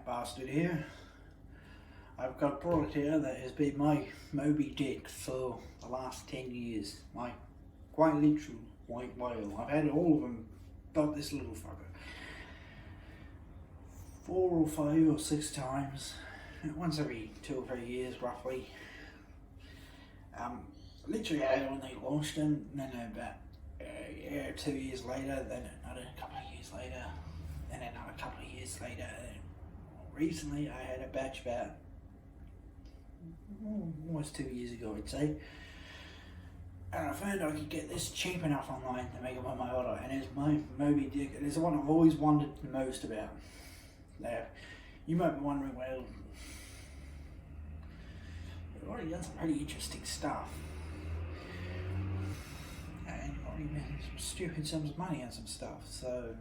fat bastard here. I've got a product here that has been my Moby Dick for the last 10 years. My quite literal white whale. I've had all of them but this little fucker 4 or 5 or 6 times, once every 2 or 3 years roughly. Literally I had it when they launched them, and then about 2 years later, then another couple of years later, then another couple of years later. Recently I had a batch about almost 2 years ago, I'd say, and I found I could get this cheap enough online to make it on my order, and it's my Moby Dick. It's the one I've always wondered the most about. Now, you might be wondering, well, you've already done some pretty interesting stuff, and you've already made some stupid sums of money on some stuff, so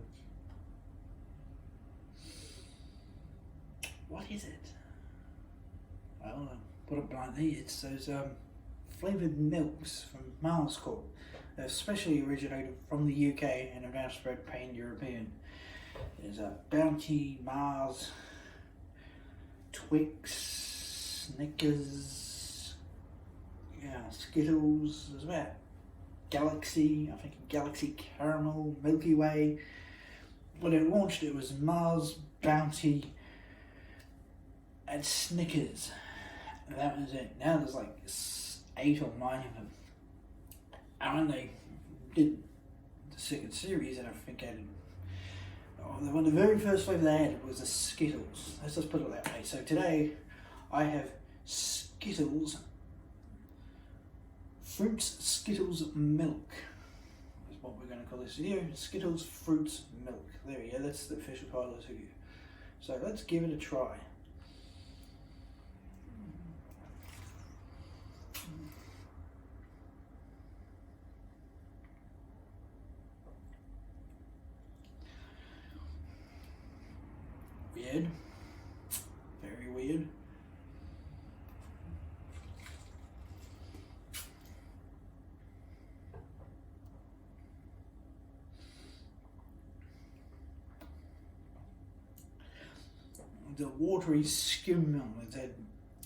what is it? Well, put it bluntly, it's those flavoured milks from Mars Corp. They're especially originated from the UK and have now spread pan-European. There's a Bounty, Mars, Twix, Snickers, Skittles, there's about Galaxy, I think Galaxy Caramel, Milky Way. When it launched it was Mars, Bounty and Snickers. And that was it. Now there's like 8 or 9 of them. And when they did the second series, and I think one of the very first flavour they had was the Skittles. Let's just put it that way. So today I have Skittles, Fruits Skittles Milk is what we're going to call this video. Skittles Fruits Milk. There we go, that's the official title of this video. So let's give it a try. Weird. Very weird. The watery skim milk has had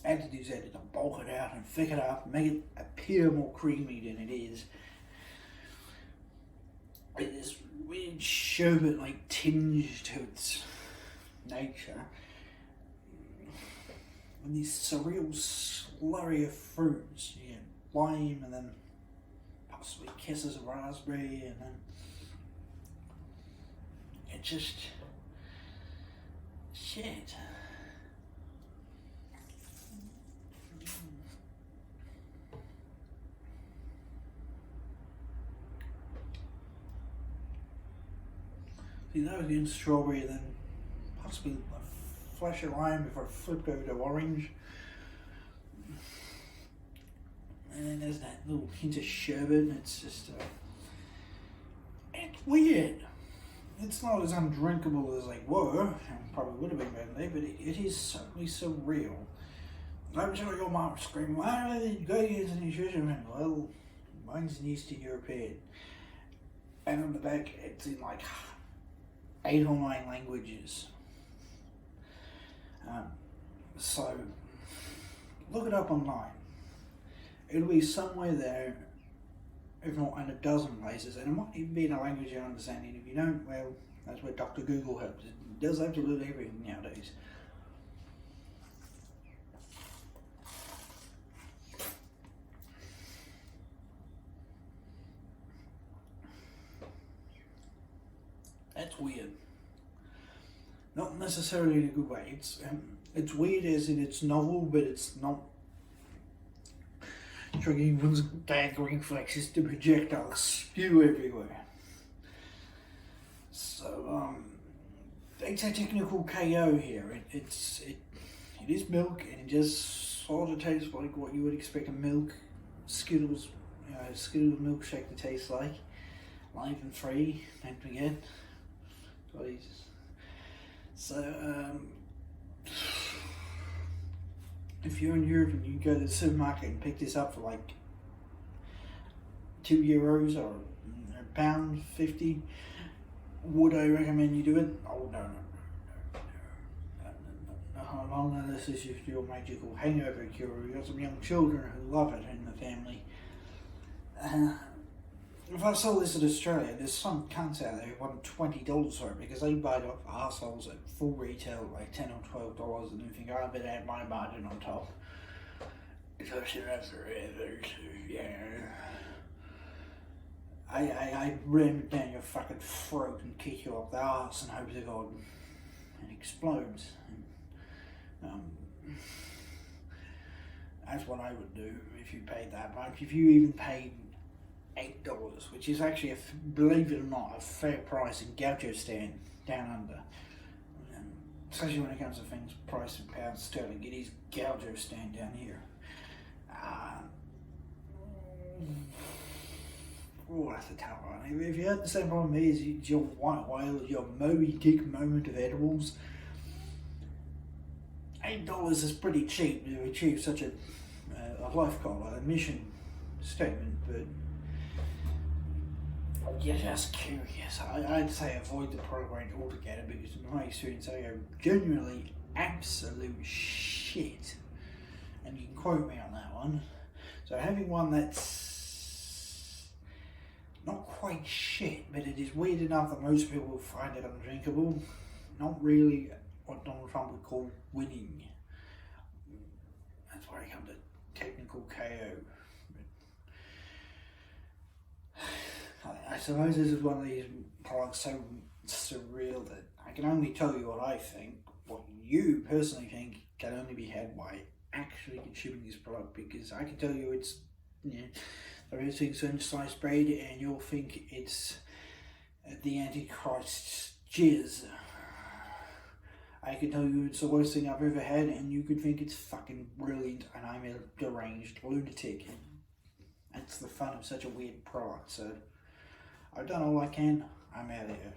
additives added to bulk it out and thick it up, make it appear more creamy than it is. With this weird sherbet-like tinge to its nature, and these surreal slurry of fruits. You get lime and then possibly kisses of raspberry, and then it just shit. See, that was getting strawberry, then possibly a flash of lime before it flipped over to orange. And then there's that little hint of sherbet. It's just, it's weird. It's not as undrinkable as they were, and probably would have been back then, but it is certainly surreal. I'm sure your mom screaming, why do they go against the nutrition? Well, mine's in Eastern European. And on the back, it's in like 8 or 9 languages. So, look it up online. It'll be somewhere there, if not in a dozen places, and it might even be in a language you understand. And if you don't, well, that's where Dr. Google helps. It does absolutely everything nowadays. That's weird. Not necessarily in a good way. It's weird as in it's novel, but it's not drinking one's gag reflexes to projectile spew everywhere. So it's a technical KO here. It is milk, and it just sort of tastes like what you would expect a Skittles milkshake to taste like. Live and free, don't forget. So if you're in Europe and you go to the supermarket and pick this up for like €2 or £1.50, would I recommend you do it? Oh no. well, no, this is just your magical hangover cure. We've got some young children who love it in the family. If I sell this in Australia, there's some cunts out there who want $20 for it because they buy it off arseholes at full retail, like $10 or $12, and they think, I better add my margin on top. So should have forever, yeah. I ram it down your fucking throat and kick you up the arse and hope to God it explodes. That's what I would do if you paid that much. If you even paid $8, which is actually, believe it or not, a fair price in Gaucho stand down under. Especially when it comes to things priced in pounds sterling, it is Gaucho stand down here. Oh, that's a tough one. If you had the same problem as your white whale, your Moby Dick moment of edibles, $8 is pretty cheap to achieve such a life goal, a mission statement, but you're just curious. I'd say avoid the product range altogether because in my experience they are genuinely absolute shit. And you can quote me on that one. So having one that's not quite shit, but it is weird enough that most people will find it undrinkable, not really what Donald Trump would call winning. That's where I come to technical KO. I suppose this is one of these products so surreal that I can only tell you what I think. What you personally think can only be had by actually consuming this product, because I can tell you it's, there is things in sliced bread and you'll think it's the Antichrist's jizz. I can tell you it's the worst thing I've ever had and you could think it's fucking brilliant and I'm a deranged lunatic. That's the fun of such a weird product. So I've done all I can. I'm out of here.